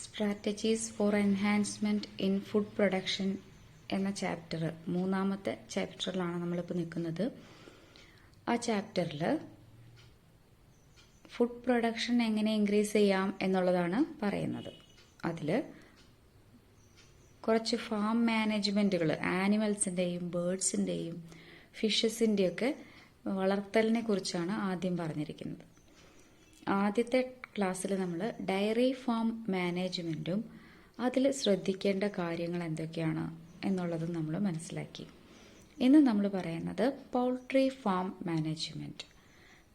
Strategies four enhancement in food production എന്ന chapter, മൂന്നാമത്തെ ചാപ്റ്ററിലാണ് നമ്മളിപ്പോൾ നിൽക്കുന്നത്. ആ ചാപ്റ്ററിൽ ഫുഡ് പ്രൊഡക്ഷൻ എങ്ങനെ ഇൻക്രീസ് ചെയ്യാം എന്നുള്ളതാണ് പറയുന്നത്. അതിൽ കുറച്ച് ഫാം മാനേജ്മെന്റുകൾ, ആനിമൽസിൻ്റെയും ബേർഡ്സിൻ്റെയും ഫിഷസിൻ്റെയൊക്കെ വളർത്തലിനെ കുറിച്ചാണ് ആദ്യം പറഞ്ഞിരിക്കുന്നത്. ആദ്യത്തെ ക്ലാസ്സിൽ നമ്മൾ ഡയറി ഫാം മാനേജ്മെൻറ്റും അതിൽ ശ്രദ്ധിക്കേണ്ട കാര്യങ്ങൾ എന്തൊക്കെയാണ് എന്നുള്ളതും നമ്മൾ മനസ്സിലാക്കി. ഇന്ന് നമ്മൾ പറയുന്നത് poultry farm management.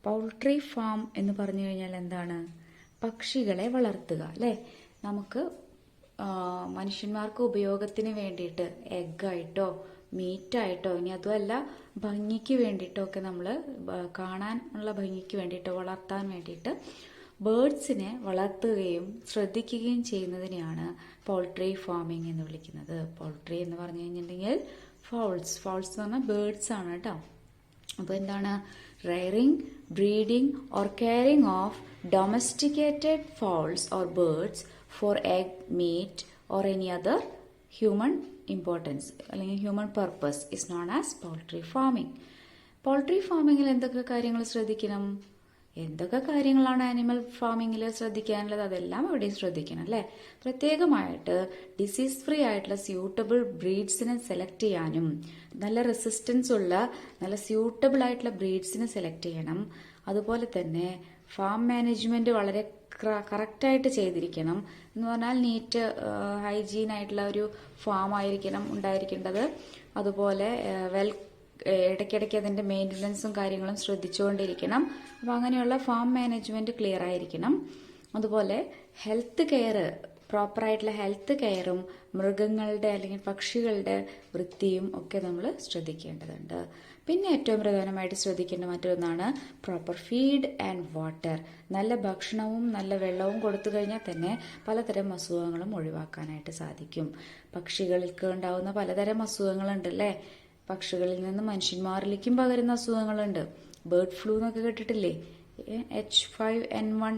Poultry farm എന്ന് പറഞ്ഞു കഴിഞ്ഞാൽ എന്താണ്? പക്ഷികളെ വളർത്തുക, അല്ലേ? നമുക്ക് മനുഷ്യന്മാർക്ക് ഉപയോഗത്തിന് വേണ്ടിയിട്ട് എഗ്ഗായിട്ടോ മീറ്റായിട്ടോ, ഇനി അതുമല്ല ഭംഗിക്ക് വേണ്ടിയിട്ടോ ഒക്കെ നമ്മൾ കാണാനുള്ള ഭംഗിക്ക് വേണ്ടിയിട്ടോ വളർത്താൻ വേണ്ടിയിട്ട് ബേർഡ്സിനെ വളർത്തുകയും ശ്രദ്ധിക്കുകയും ചെയ്യുന്നതിനെയാണ് പൗൾട്രി ഫാമിംഗ് എന്ന് വിളിക്കുന്നത്. പൗൾട്രി എന്ന് പറഞ്ഞു കഴിഞ്ഞിട്ടുണ്ടെങ്കിൽ ഫൗൾസ് എന്ന് പറഞ്ഞാൽ ബേർഡ്സ് ആണ് കേട്ടോ. അപ്പോൾ എന്താണ്? Rearing, breeding or caring of domesticated fowls or birds for egg, meat or any other human importance അല്ലെങ്കിൽ human purpose is known as poultry farming. Poultry ഫാമിങ്ങിൽ എന്തൊക്കെ കാര്യങ്ങൾ ശ്രദ്ധിക്കണം? എന്തൊക്കെ കാര്യങ്ങളാണ് ആനിമൽ ഫാമിങ്ങിൽ ശ്രദ്ധിക്കാനുള്ളത്? അതെല്ലാം അവിടെയും ശ്രദ്ധിക്കണം, അല്ലേ? പ്രത്യേകമായിട്ട് ഡിസീസ് ഫ്രീ ആയിട്ടുള്ള സ്യൂട്ടബിൾ ബ്രീഡ്സിനെ സെലക്ട് ചെയ്യാനും, നല്ല റെസിസ്റ്റൻസ് ഉള്ള നല്ല സ്യൂട്ടബിൾ ആയിട്ടുള്ള ബ്രീഡ്സിനെ സെലക്ട് ചെയ്യണം. അതുപോലെ തന്നെ ഫാം മാനേജ്മെന്റ് വളരെ കറക്റ്റായിട്ട് ചെയ്തിരിക്കണം. എന്ന് പറഞ്ഞാൽ നീറ്റ് ഹൈജീൻ ആയിട്ടുള്ള ഒരു ഫാം ആയിരിക്കണം ഉണ്ടായിരിക്കേണ്ടത്. അതുപോലെ ഇടയ്ക്കിടയ്ക്ക് അതിൻ്റെ മെയിൻ്റനൻസും കാര്യങ്ങളും ശ്രദ്ധിച്ചുകൊണ്ടിരിക്കണം. അപ്പോൾ അങ്ങനെയുള്ള ഫാം മാനേജ്മെന്റ് ക്ലിയർ ആയിരിക്കണം. അതുപോലെ ഹെൽത്ത് കെയർ, പ്രോപ്പറായിട്ടുള്ള ഹെൽത്ത് കെയറും മൃഗങ്ങളുടെ അല്ലെങ്കിൽ പക്ഷികളുടെ വൃത്തിയും ഒക്കെ നമ്മൾ ശ്രദ്ധിക്കേണ്ടതുണ്ട്. പിന്നെ ഏറ്റവും പ്രധാനമായിട്ട് ശ്രദ്ധിക്കേണ്ട മറ്റൊന്നാണ് പ്രോപ്പർ ഫീഡ് ആൻഡ് വാട്ടർ. നല്ല ഭക്ഷണവും നല്ല വെള്ളവും കൊടുത്തു കഴിഞ്ഞാൽ തന്നെ പലതരം അസുഖങ്ങളും ഒഴിവാക്കാനായിട്ട് സാധിക്കും. പക്ഷികൾക്ക് ഉണ്ടാവുന്ന പലതരം അസുഖങ്ങളുണ്ടല്ലേ? പക്ഷികളിൽ നിന്ന് മനുഷ്യന്മാരിലേക്കും പകരുന്ന അസുഖങ്ങളുണ്ട്. ബേർഡ് ഫ്ലൂ എന്നൊക്കെ കേട്ടിട്ടില്ലേ? H5N1.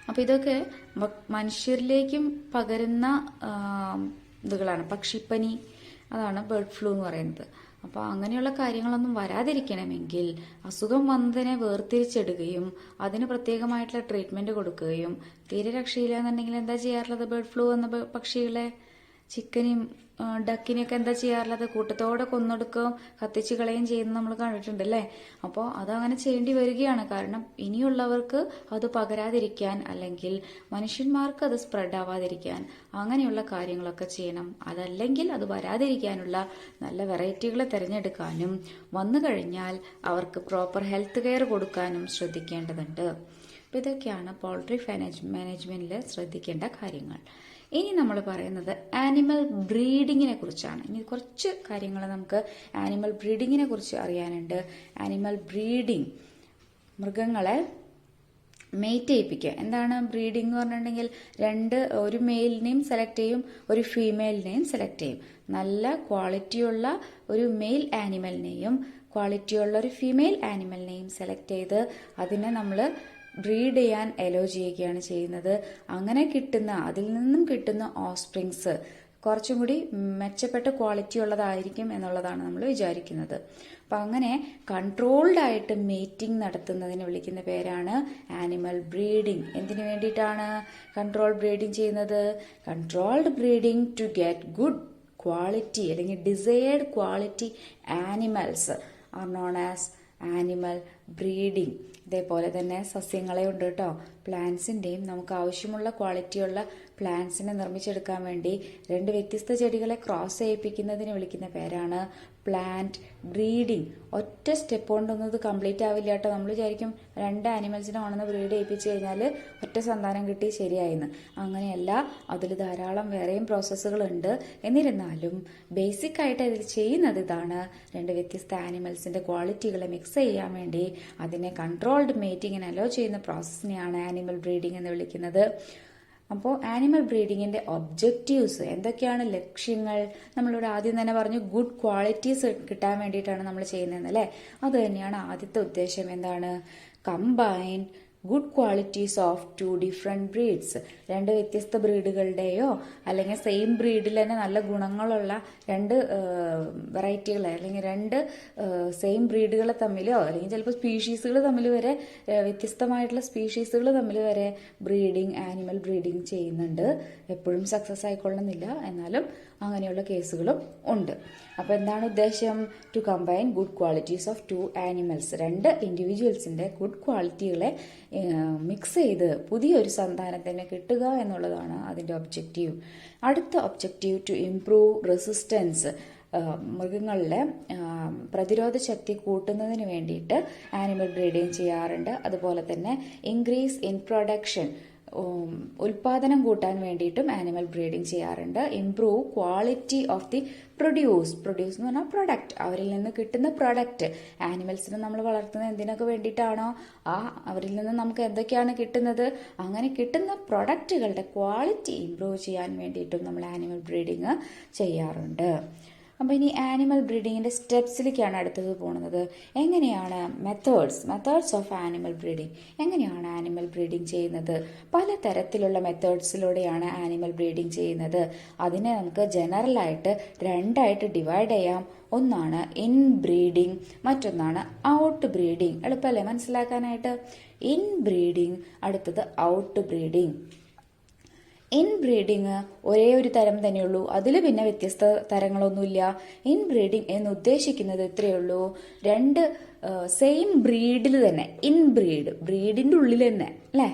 അപ്പൊ ഇതൊക്കെ മനുഷ്യരിലേക്കും പകരുന്ന ഇതുകളാണ്. പക്ഷിപ്പനി, അതാണ് ബേർഡ് ഫ്ലൂ എന്ന് പറയുന്നത്. അപ്പോൾ അങ്ങനെയുള്ള കാര്യങ്ങളൊന്നും വരാതിരിക്കണമെങ്കിൽ അസുഖം വന്നതിനെ വേർതിരിച്ചെടുക്കുകയും അതിന് പ്രത്യേകമായിട്ടുള്ള ട്രീറ്റ്മെന്റ് കൊടുക്കുകയും, തീരെ രക്ഷയില്ല എന്നുണ്ടെങ്കിൽ എന്താ ചെയ്യാറുള്ളത്? ബേർഡ് ഫ്ലൂ എന്ന പക്ഷികളെ, ചിക്കനും ഡക്കിനെയൊക്കെ എന്താ ചെയ്യാറുള്ളത്? കൂട്ടത്തോടെ കൊന്നൊടുക്കുകയും കത്തിച്ച് കളയുകയും ചെയ്യുന്നത് നമ്മൾ കണ്ടിട്ടുണ്ട്, അല്ലേ? അപ്പോൾ അതങ്ങനെ ചെയ്യേണ്ടി വരികയാണ്. കാരണം ഇനിയുള്ളവർക്ക് അത് പകരാതിരിക്കാൻ അല്ലെങ്കിൽ മനുഷ്യന്മാർക്ക് അത് സ്പ്രെഡ് ആവാതിരിക്കാൻ അങ്ങനെയുള്ള കാര്യങ്ങളൊക്കെ ചെയ്യണം. അതല്ലെങ്കിൽ അത് വരാതിരിക്കാനുള്ള നല്ല വെറൈറ്റികളെ തിരഞ്ഞെടുക്കാനും വന്നു കഴിഞ്ഞാൽ അവർക്ക് പ്രോപ്പർ ഹെൽത്ത് കെയർ കൊടുക്കാനും ശ്രദ്ധിക്കേണ്ടതുണ്ട്. അപ്പോൾ ഇതൊക്കെയാണ് പൗൾട്രി മാനേജ്മെന്റിൽ ശ്രദ്ധിക്കേണ്ട കാര്യങ്ങൾ. ഇനി നമ്മൾ പറയുന്നത് ആനിമൽ ബ്രീഡിങ്ങിനെ കുറിച്ചാണ്. ഇനി കുറച്ച് കാര്യങ്ങൾ നമുക്ക് ആനിമൽ ബ്രീഡിങ്ങിനെ കുറിച്ച് അറിയാനുണ്ട്. ആനിമൽ ബ്രീഡിങ്, മൃഗങ്ങളെ മെയ്റ്റ് ചെയ്യിപ്പിക്കുക. എന്താണ് ബ്രീഡിംഗ് എന്ന് പറഞ്ഞിട്ടുണ്ടെങ്കിൽ ഒരു മെയിലിനെയും സെലക്ട് ചെയ്യും, ഒരു ഫീമെയിലിനെയും സെലക്ട് ചെയ്യും. നല്ല ക്വാളിറ്റിയുള്ള ഒരു മെയിൽ ആനിമലിനെയും ക്വാളിറ്റിയുള്ള ഒരു ഫീമെയിൽ ആനിമലിനെയും സെലക്ട് ചെയ്ത് അതിനെ നമ്മൾ ബ്രീഡ് ചെയ്യാൻ അലോ ചെയ്യുകയാണ് ചെയ്യുന്നത്. അങ്ങനെ അതിൽ നിന്നും കിട്ടുന്ന ഓസ്പ്രിങ്സ് കുറച്ചും കൂടി മെച്ചപ്പെട്ട ക്വാളിറ്റി ഉള്ളതായിരിക്കും എന്നുള്ളതാണ് നമ്മൾ വിചാരിക്കുന്നത്. അപ്പം അങ്ങനെ കൺട്രോൾഡ് ആയിട്ട് മേറ്റിംഗ് നടത്തുന്നതിന് വിളിക്കുന്ന പേരാണ് ആനിമൽ ബ്രീഡിംഗ്. എന്തിനു വേണ്ടിയിട്ടാണ് കൺട്രോൾ ബ്രീഡിംഗ് ചെയ്യുന്നത്? Controlled breeding to get good quality അല്ലെങ്കിൽ desired quality animals are known as animal breeding. ഇതേപോലെ തന്നെ സസ്യങ്ങളെ ഉണ്ട് കേട്ടോ. പ്ലാന്റ്സിന്റെയും നമുക്ക് ആവശ്യമുള്ള ക്വാളിറ്റിയുള്ള പ്ലാന്റ്സിനെ നിർമ്മിച്ചെടുക്കാൻ വേണ്ടി 2 വ്യത്യസ്ത ചെടികളെ ക്രോസ് ചെയ്യിപ്പിക്കുന്നതിന് വിളിക്കുന്ന പേരാണ് പ്ലാന്റ് ബ്രീഡിംഗ്. ഒറ്റ സ്റ്റെപ്പ് കൊണ്ടൊന്നും ഇത് കംപ്ലീറ്റ് ആവില്ല കേട്ടോ. നമ്മൾ വിചാരിക്കും 2 ആനിമൽസിനെ ആണെന്ന് ബ്രീഡ് ചെയ്യിപ്പിച്ച് കഴിഞ്ഞാൽ ഒറ്റ സന്താനം കിട്ടി ശരിയായിന്ന്. അങ്ങനെയല്ല, അതിൽ ധാരാളം വേറെയും പ്രോസസ്സുകളുണ്ട്. എന്നിരുന്നാലും ബേസിക് ആയിട്ട് അതിൽ ചെയ്യുന്നത് ഇതാണ്. 2 വ്യത്യസ്ത ആനിമൽസിന്റെ ക്വാളിറ്റികളെ മിക്സ് ചെയ്യാൻ വേണ്ടി അതിനെ കൺട്രോൾഡ് മേറ്റിങ്ങിന് അലോ ചെയ്യുന്ന പ്രോസസ്സിനെയാണ് ആനിമൽ ബ്രീഡിംഗ് എന്ന് വിളിക്കുന്നത്. അപ്പോൾ ആനിമൽ ബ്രീഡിങ്ങിന്റെ ഒബ്ജക്റ്റീവ്സ് എന്തൊക്കെയാണ്? ലക്ഷ്യങ്ങൾ നമ്മളിവിടെ ആദ്യം തന്നെ പറഞ്ഞു. ഗുഡ് ക്വാളിറ്റീസ് കിട്ടാൻ വേണ്ടിയിട്ടാണ് നമ്മൾ ചെയ്യുന്നതെന്ന്, അല്ലേ? അത് തന്നെയാണ് ആദ്യത്തെ ഉദ്ദേശം. എന്താണ്? Combine good qualities of to different breeds. രണ്ട് വ്യത്യസ്ത ബ്രീഡുകളുടെയോ അല്ലെങ്കിൽ സെയിം ബ്രീഡിൽ തന്നെ നല്ല ഗുണങ്ങളുള്ള രണ്ട് വെറൈറ്റികളെ അല്ലെങ്കിൽ രണ്ട് സെയിം ബ്രീഡുകളെ തമ്മിലോ അല്ലെങ്കിൽ ചിലപ്പോൾ സ്പീഷീസുകൾ തമ്മിൽ വരെ വ്യത്യസ്തമായിട്ടുള്ള സ്പീഷീസുകൾ തമ്മിൽ വരെ ആനിമൽ ബ്രീഡിങ് ചെയ്യുന്നുണ്ട്. എപ്പോഴും സക്സസ് ആയിക്കൊള്ളുന്നില്ല, എന്നാലും അങ്ങനെയുള്ള കേസുകളും ഉണ്ട്. അപ്പോൾ എന്താണ് ഉദ്ദേശം? To combine good qualities of two animals. രണ്ട് ഇൻഡിവിജ്വൽസിന്റെ ഗുഡ് ക്വാളിറ്റികളെ മിക്സ് ചെയ്ത് പുതിയൊരു സന്താനത്തിനെ കിട്ടുക എന്നുള്ളതാണ് അതിന്റെ ഒബ്ജക്റ്റീവ്. അടുത്ത ഒബ്ജക്റ്റീവ് ടു ഇംപ്രൂവ് റെസിസ്റ്റൻസ്. മൃഗങ്ങളിലെ പ്രതിരോധ ശക്തി കൂട്ടുന്നതിന് വേണ്ടിയിട്ട് ആനിമൽ ബ്രീഡിങ് ചെയ്യാറുണ്ട്. അതുപോലെ തന്നെ ഇൻക്രീസ് ഇൻ പ്രൊഡക്ഷൻ, ഉൽപാദനം കൂട്ടാൻ വേണ്ടിയിട്ടും ആനിമൽ ബ്രീഡിങ് ചെയ്യാറുണ്ട്. Improve quality of the produce എന്ന് പറഞ്ഞാൽ പ്രൊഡക്റ്റ്, അവരിൽ നിന്ന് കിട്ടുന്ന പ്രൊഡക്റ്റ്. ആനിമൽസിനെ നമ്മൾ വളർത്തുന്നത് എന്തിനൊക്കെ വേണ്ടിയിട്ടാണോ അവരിൽ നിന്ന് നമുക്ക് എന്തൊക്കെയാണ് കിട്ടുന്നത്, അങ്ങനെ കിട്ടുന്ന പ്രൊഡക്റ്റുകളുടെ ക്വാളിറ്റി ഇംപ്രൂവ് ചെയ്യാൻ വേണ്ടിയിട്ടും നമ്മൾ ആനിമൽ ബ്രീഡിങ് ചെയ്യാറുണ്ട്. അപ്പോൾ ഇനി ആനിമൽ ബ്രീഡിങ്ങിന്റെ സ്റ്റെപ്സിലേക്കാണ് അടുത്തത് പോകുന്നത്. എങ്ങനെയാണ് മെത്തേഡ്സ് ഓഫ് ആനിമൽ ബ്രീഡിങ്, എങ്ങനെയാണ് ആനിമൽ ബ്രീഡിങ് ചെയ്യുന്നത്? പല തരത്തിലുള്ള മെത്തേഡ്സിലൂടെയാണ് ആനിമൽ ബ്രീഡിങ് ചെയ്യുന്നത്. അതിനെ നമുക്ക് ജനറലായിട്ട് രണ്ടായിട്ട് ഡിവൈഡ് ചെയ്യാം. ഒന്നാണ് ഇൻ ബ്രീഡിങ്, മറ്റൊന്നാണ് ഔട്ട് ബ്രീഡിങ്. എളുപ്പമല്ലേ മനസ്സിലാക്കാനായിട്ട്? ഇൻ ബ്രീഡിങ്, അടുത്തത് ഔട്ട് ബ്രീഡിങ്. ഇൻ ബ്രീഡിങ് ഒരേ ഒരു തരം തന്നെയുള്ളൂ, അതിൽ പിന്നെ വ്യത്യസ്ത തരങ്ങളൊന്നുമില്ല. ഇൻ ബ്രീഡിങ് എന്ന് ഉദ്ദേശിക്കുന്നത് ഇത്രയേ ഉള്ളൂ, രണ്ട് സെയിം ബ്രീഡിൽ തന്നെ, ബ്രീഡിന്റെ ഉള്ളിൽ തന്നെ അല്ലേ,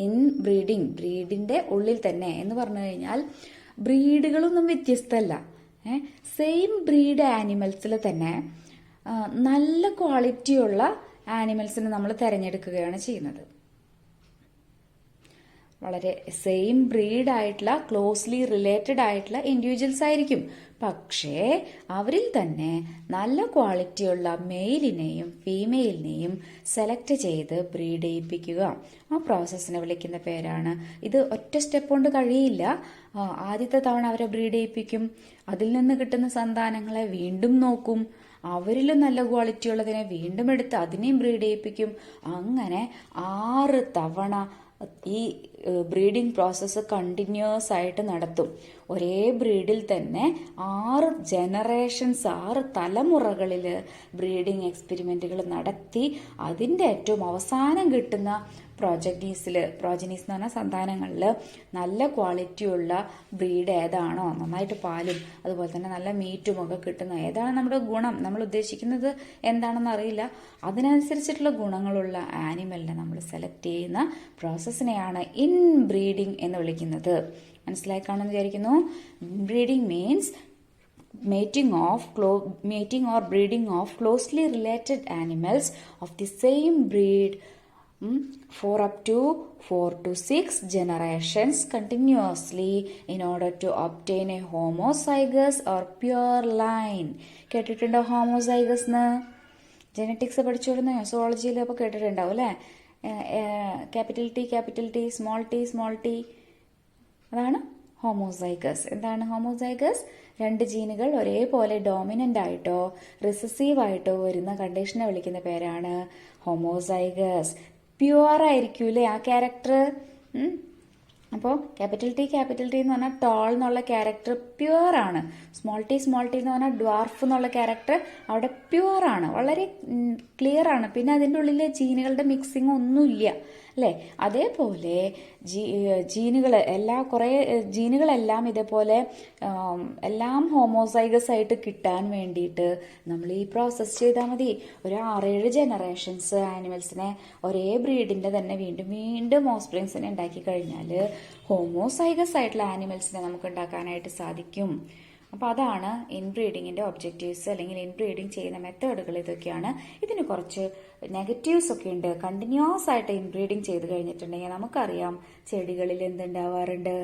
ഇൻ ബ്രീഡിന്റെ ഉള്ളിൽ തന്നെ എന്ന് പറഞ്ഞു കഴിഞ്ഞാൽ ബ്രീഡുകളൊന്നും വ്യത്യസ്തമല്ല. സെയിം ബ്രീഡ് ആനിമൽസിൽ തന്നെ നല്ല ക്വാളിറ്റിയുള്ള ആനിമൽസിനെ നമ്മൾ തിരഞ്ഞെടുക്കുകയാണ് ചെയ്യുന്നത്. വളരെ സെയിം ബ്രീഡ് ആയിട്ടുള്ള ക്ലോസ്ലി റിലേറ്റഡ് ആയിട്ടുള്ള ഇൻഡിവിജ്വൽസ് ആയിരിക്കും, പക്ഷേ അവരിൽ തന്നെ നല്ല ക്വാളിറ്റിയുള്ള മെയിലിനെയും ഫീമെയിലിനെയും സെലക്ട് ചെയ്ത് ബ്രീഡ് ചെയ്യിപ്പിക്കുക. ആ പ്രോസസ്സിനെ വിളിക്കുന്ന പേരാണ്. ഇത് ഒറ്റ സ്റ്റെപ്പ് കൊണ്ട് കഴിയില്ല. ആദ്യത്തെ തവണ അവരെ ബ്രീഡ് ചെയ്യിപ്പിക്കും, അതിൽ നിന്ന് കിട്ടുന്ന സന്താനങ്ങളെ വീണ്ടും നോക്കും, അവരിലും നല്ല ക്വാളിറ്റി ഉള്ളതിനെ വീണ്ടും എടുത്ത് അതിനെയും ബ്രീഡ് ചെയ്യിപ്പിക്കും. അങ്ങനെ 6 തവണ ഈ ബ്രീഡിംഗ് പ്രോസസ്സ് കണ്ടിന്യൂസ് ആയിട്ട് നടത്തും. ഒരേ ബ്രീഡിൽ തന്നെ 6 ജനറേഷൻസ്, 6 തലമുറകളിൽ ബ്രീഡിംഗ് എക്സ്പെരിമെന്റുകൾ നടത്തി അതിന്റെ ഏറ്റവും അവസാനം കിട്ടുന്ന പ്രോജനീസ് എന്ന് പറഞ്ഞ സന്താനങ്ങളിൽ നല്ല ക്വാളിറ്റിയുള്ള ബ്രീഡ് ഏതാണോ, നന്നായിട്ട് പാലും അതുപോലെ തന്നെ നല്ല മീറ്റും ഒക്കെ കിട്ടുന്ന ഏതാണ് നമ്മുടെ ഗുണം, നമ്മൾ ഉദ്ദേശിക്കുന്നത് എന്താണെന്ന് അറിയില്ല, അതിനനുസരിച്ചിട്ടുള്ള ഗുണങ്ങളുള്ള ആനിമലിനെ നമ്മൾ സെലക്ട് ചെയ്യുന്ന പ്രോസസ്സിനെയാണ് ഇൻ ബ്രീഡിംഗ് എന്ന് വിളിക്കുന്നത്. മനസ്സിലായി കാണുമെന്ന് വിചാരിക്കുന്നു. Breeding means mating or breeding of closely related animals of the same breed for up to 4 to 6 generations continuously in order to obtain a homozygous or pure line. കേട്ടിട്ടുണ്ടോ homozygous എന്ന്? Genetics പഠിച്ചുകൊടുന്ന സോളജിയിൽ അപ്പോൾ കേട്ടിട്ടുണ്ടാവും അല്ലേ? ക്യാപിറ്റൽ ടി സ്മോൾ ടി അതാണ് homozygous. എന്താണ് homozygous? 2 ജീനുകൾ ഒരേപോലെ dominant ആയിട്ടോ റിസസീവ് ആയിട്ടോ വരുന്ന കണ്ടീഷനെ വിളിക്കുന്ന പേരാണ് ഹോമോസൈഗസ്. പ്യുവർ ആയിരിക്കൂലേ ആ ക്യാരക്ടർ? അപ്പോൾ ക്യാപിറ്റൽ ടി എന്ന് പറഞ്ഞാൽ ടോൾ എന്നുള്ള ക്യാരക്ടർ പ്യുവർ ആണ്. സ്മോൾ ടി എന്ന് പറഞ്ഞാൽ ഡ്വാർഫ് എന്നുള്ള ക്യാരക്ടർ അവിടെ പ്യുവർ ആണ്, വളരെ ക്ലിയർ ആണ്. പിന്നെ അതിൻ്റെ ഉള്ളിലെ ജീനുകളുടെ മിക്സിങ് ഒന്നുമില്ല അല്ലേ? അതേപോലെ ജീനുകളെല്ലാം ഇതേപോലെ എല്ലാം ഹോമോസൈഗസ് ആയിട്ട് കിട്ടാൻ വേണ്ടിയിട്ട് നമ്മൾ ഈ പ്രോസസ്സ് ചെയ്താൽ മതി. ഒരു 6-7 ജനറേഷൻസ് ആനിമൽസിനെ ഒരേ ബ്രീഡിന്റെ തന്നെ വീണ്ടും ഓസ്പ്രിങ്സിനെ ഉണ്ടാക്കി കഴിഞ്ഞാൽ ഹോമോസൈഗസ് ആയിട്ടുള്ള ആനിമൽസിനെ നമുക്ക് ഉണ്ടാക്കാനായിട്ട് സാധിക്കും. അപ്പോൾ അതാണ് ഇൻബ്രീഡിങ്ങിന്റെ ഒബ്ജക്റ്റീവ്സ്, അല്ലെങ്കിൽ ഇൻബ്രീഡിങ് ചെയ്യുന്ന മെത്തേഡുകൾ ഇതൊക്കെയാണ്. ഇതിന് കുറച്ച് നെഗറ്റീവ്സ് ഒക്കെ ഉണ്ട്. കണ്ടിന്യൂസ് ആയിട്ട് ഇൻബ്രീഡിങ് ചെയ്ത് കഴിഞ്ഞിട്ടുണ്ടെങ്കിൽ നമുക്കറിയാം ചെടികളിൽ എന്തുണ്ടാവാറുണ്ട്,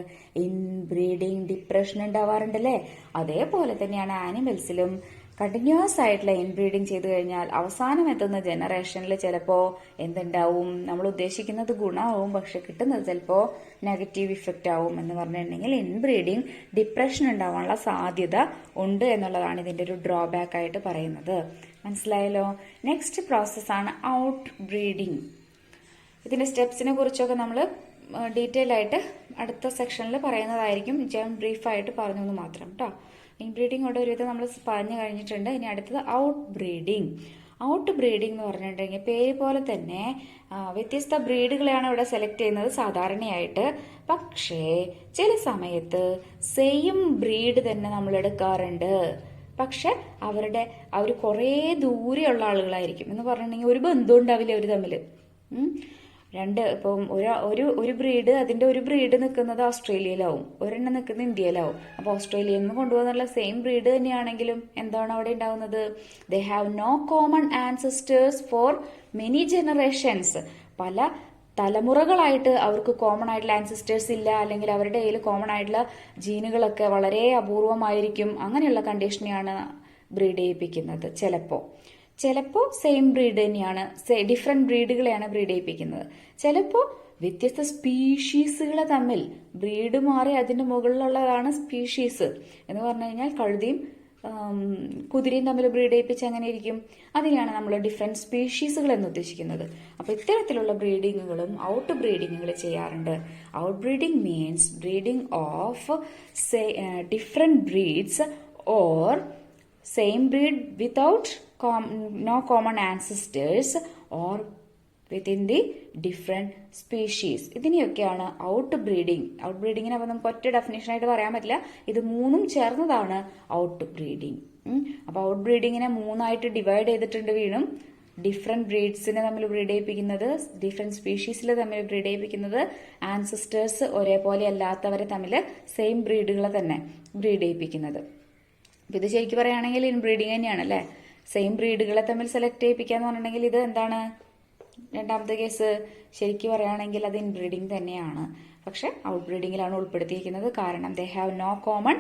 ഇൻബ്രീഡിങ് ഡിപ്രഷൻ ഉണ്ടാവാറുണ്ട് അല്ലേ? അതേപോലെ തന്നെയാണ് ആനിമൽസിലും കണ്ടിന്യൂസ് ആയിട്ടുള്ള ഇൻബ്രീഡിങ് ചെയ്തു കഴിഞ്ഞാൽ അവസാനം എത്തുന്ന ജനറേഷനിൽ ചിലപ്പോൾ എന്തുണ്ടാവും, നമ്മൾ ഉദ്ദേശിക്കുന്നത് ഗുണമാവും, പക്ഷെ കിട്ടുന്നത് ചിലപ്പോൾ നെഗറ്റീവ് ഇഫക്റ്റ് ആവും. എന്ന് പറഞ്ഞിട്ടുണ്ടെങ്കിൽ ഇൻബ്രീഡിങ് ഡിപ്രഷൻ ഉണ്ടാവാനുള്ള സാധ്യത ഉണ്ട് എന്നുള്ളതാണ് ഇതിന്റെ ഒരു ഡ്രോബാക്ക് ആയിട്ട് പറയുന്നത്. മനസ്സിലായല്ലോ? നെക്സ്റ്റ് പ്രോസസ്സാണ് ഔട്ട് ബ്രീഡിങ്. ഇതിന്റെ സ്റ്റെപ്സിനെ കുറിച്ചൊക്കെ നമ്മൾ ഡീറ്റെയിൽ ആയിട്ട് അടുത്ത സെക്ഷനിൽ പറയുന്നതായിരിക്കും. ഞാൻ ബ്രീഫായിട്ട് പറഞ്ഞു എന്ന് മാത്രം കേട്ടോ. ഇൻബ്രീഡിംഗ് ഇവിടെ ഒരുവിധം നമ്മൾ പറഞ്ഞു കഴിഞ്ഞിട്ടുണ്ട്. ഇനി അടുത്തത് ഔട്ട് ബ്രീഡിംഗ്. ഔട്ട് ബ്രീഡിംഗ് എന്ന് പറഞ്ഞിട്ടുണ്ടെങ്കിൽ പേര് പോലെ തന്നെ വ്യത്യസ്ത ബ്രീഡുകളെയാണ് ഇവിടെ സെലക്ട് ചെയ്യുന്നത് സാധാരണയായിട്ട്. പക്ഷേ ചില സമയത്ത് സെയിം ബ്രീഡ് തന്നെ നമ്മൾ എടുക്കാറുണ്ട്. പക്ഷെ അവർ കുറേ ദൂരെയുള്ള ആളുകളായിരിക്കും എന്ന് പറഞ്ഞിട്ടുണ്ടെങ്കിൽ ഒരു ബന്ധം ഉണ്ടാവില്ല അവർ തമ്മിൽ. ഇപ്പം ഒരു ബ്രീഡ് അതിന്റെ ഒരു ബ്രീഡ് നിൽക്കുന്നത് ഓസ്ട്രേലിയയിലാവും, ഒരെണ്ണം നിൽക്കുന്നത് ഇന്ത്യയിലാവും. അപ്പൊ ഓസ്ട്രേലിയയിൽ നിന്ന് കൊണ്ടുപോകുന്നുള്ള സെയിം ബ്രീഡ് തന്നെയാണെങ്കിലും എന്താണ് അവിടെ ഉണ്ടാവുന്നത്? They have no common ancestors for many generations. പല തലമുറകളായിട്ട് അവർക്ക് കോമൺ ആയിട്ടുള്ള ആൻസിസ്റ്റേഴ്സ് ഇല്ല, അല്ലെങ്കിൽ അവരുടെ കയ്യിൽ കോമൺ ആയിട്ടുള്ള ജീനുകളൊക്കെ വളരെ അപൂർവമായിരിക്കും. അങ്ങനെയുള്ള കണ്ടീഷനെയാണ് ബ്രീഡ് ചെയ്യിപ്പിക്കുന്നത്. ചിലപ്പോൾ സെയിം ബ്രീഡ് തന്നെയാണ്, ഡിഫറെന്റ് ബ്രീഡുകളെയാണ് ബ്രീഡ് ചെയ്യിപ്പിക്കുന്നത്. ചിലപ്പോൾ വ്യത്യസ്ത സ്പീഷീസുകളെ തമ്മിൽ ബ്രീഡ് മാറി അതിന്റെ മുകളിലുള്ളതാണ് സ്പീഷീസ് എന്ന് പറഞ്ഞു കഴിഞ്ഞാൽ കഴുതിയും കുതിരയും തമ്മിൽ ബ്രീഡ് ചെയ്യിപ്പിച്ച് അങ്ങനെ ഇരിക്കും. അതിനെയാണ് നമ്മൾ ഡിഫറെന്റ് സ്പീഷീസുകൾ എന്ന് ഉദ്ദേശിക്കുന്നത്. അപ്പൊ ഇത്തരത്തിലുള്ള ബ്രീഡിങ്ങുകളും ഔട്ട് ബ്രീഡിങ്ങുകൾ ചെയ്യാറുണ്ട്. Out breeding means breeding of different breeds or same breed without no common ancestors or within the different species. ഇതിനെയൊക്കെയാണ് ഔട്ട് ബ്രീഡിംഗ്. ഔട്ട് ബ്രീഡിങ്ങിന് അപ്പൊ നമുക്ക് ഒറ്റ ഡെഫിനേഷൻ ആയിട്ട് പറയാൻ പറ്റില്ല. ഇത് മൂന്നും ചേർന്നതാണ് ഔട്ട് ബ്രീഡിംഗ്. അപ്പൊ ഔട്ട് ബ്രീഡിങ്ങിനെ മൂന്നായിട്ട് ഡിവൈഡ് ചെയ്തിട്ടുണ്ട് വീണ്ടും. ഡിഫറെന്റ് ബ്രീഡ്സിനെ തമ്മിൽ ബ്രീഡ് ചെയ്യിപ്പിക്കുന്നത്, ഡിഫറെന്റ് സ്പീഷീസിൽ തമ്മിൽ ബ്രീഡ് ചെയ്യിപ്പിക്കുന്നത്, ആൻസിസ്റ്റേഴ്സ് ഒരേപോലെ അല്ലാത്തവരെ തമ്മിൽ സെയിം ബ്രീഡുകളെ തന്നെ ബ്രീഡ് ചെയ്യിപ്പിക്കുന്നത്. അപ്പൊ ഇത് ശരിക്കും പറയുകയാണെങ്കിൽ ഇൻബ്രീഡിങ് തന്നെയാണ് അല്ലെ. സെയിം ബ്രീഡുകളെ തമ്മിൽ സെലക്ട് ചെയ്യിപ്പിക്കാന്ന് പറഞ്ഞിട്ടുണ്ടെങ്കിൽ ഇത് എന്താണ് രണ്ടാമത്തെ കേസ്? ശരിക്കും പറയുകയാണെങ്കിൽ അത് ഇൻബ്രീഡിങ് തന്നെയാണ്. പക്ഷെ ഔട്ട് ബ്രീഡിങ്ങിലാണ് ഉൾപ്പെടുത്തിയിരിക്കുന്നത്. കാരണം they have no common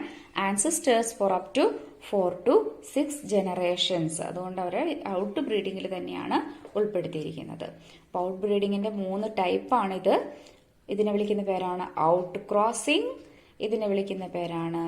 ancestors for up to 4 to 6 generations. അതുകൊണ്ട് അവരെ ഔട്ട് ബ്രീഡിങ്ങിൽ തന്നെയാണ് ഉൾപ്പെടുത്തിയിരിക്കുന്നത്. അപ്പൊ ഔട്ട് ബ്രീഡിങ്ങിന്റെ 3 ടൈപ്പാണിത്. ഇതിനെ വിളിക്കുന്ന പേരാണ് ഔട്ട് ക്രോസിംഗ്, ഇതിനെ വിളിക്കുന്ന പേരാണ്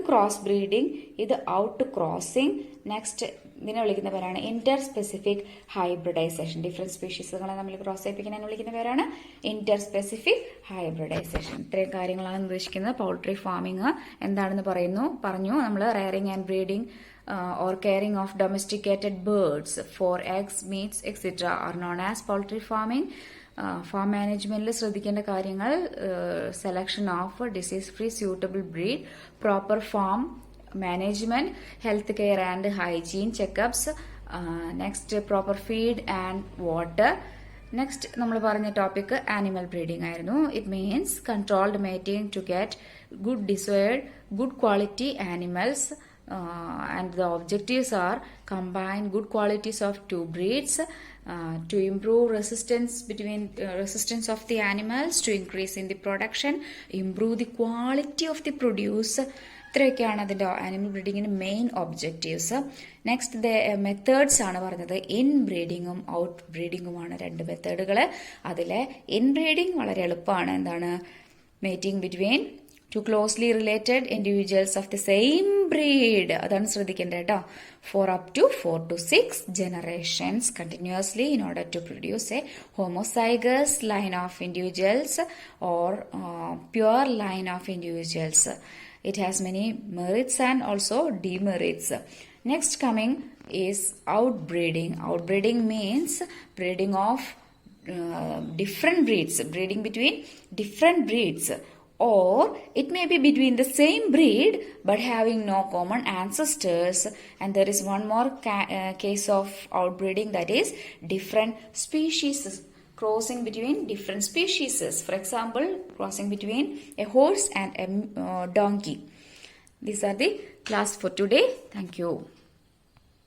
ക്രോസ് ബ്രീഡിംഗ്, ഇത് ഔട്ട് ക്രോസിംഗ്. നെക്സ്റ്റ് ഇതിനെ വിളിക്കുന്ന പേരാണ് ഇന്റർ സ്പെസിഫിക് ഹൈബ്രിഡൈസേഷൻ. ഡിഫറെന്റ് സ്പീഷീസുകളെ നമ്മൾ ക്രോസ് ചെയ്യിപ്പിക്കുന്നതിനെ വിളിക്കുന്ന പേരാണ് ഇന്റർ സ്പെസിഫിക് ഹൈബ്രിഡൈസേഷൻ. ഇത്രയും കാര്യങ്ങളാണ് ഉദ്ദേശിക്കുന്നത്. പൗൾട്രി ഫാമിംഗ് എന്താണെന്ന് പറഞ്ഞു നമ്മൾ. Rearing and breeding or caring of domesticated birds for eggs, meats, etc. are known as poultry farming. Farm മാനേജ്മെന്റിൽ ശ്രദ്ധിക്കേണ്ട കാര്യങ്ങൾ: selection of disease free suitable breed, proper farm management, health care and hygiene checkups, next proper feed and water. Next നമ്മൾ പറഞ്ഞ topic animal breeding ആയിരുന്നു. It means controlled mating to get good quality animals. And the objectives are combine good qualities of two breeds to improve resistance of the animals, to increase in the production, improve the quality of the produce. ഇത്രയൊക്കെയാണ് അതിന്റെ animal ബ്രീഡിങ്ങിന്റെ main objectives. Next methods ആണ് പറഞ്ഞത്. In ബ്രീഡിങ്ങും out ബ്രീഡിങ്ങുമാണ് 2 മെത്തേഡുകൾ. അതിലെ in breeding വളരെ എളുപ്പമാണ്. എന്താണ്? Mating between two closely related individuals of the same breed. അതാണ് ശ്രദ്ധിക്കേണ്ടത് കേട്ടോ. For up to 4 to 6 generations continuously in order to produce a homozygous line of individuals or pure line of individuals. It has many merits and also demerits. Next coming is outbreeding. Outbreeding means breeding of different breeds, breeding between different breeds. Or it may be between the same breed but having no common ancestors. And there is one more case of outbreeding, that is different species, crossing between different species. For example, crossing between a horse and a donkey. These are the class for today. Thank you.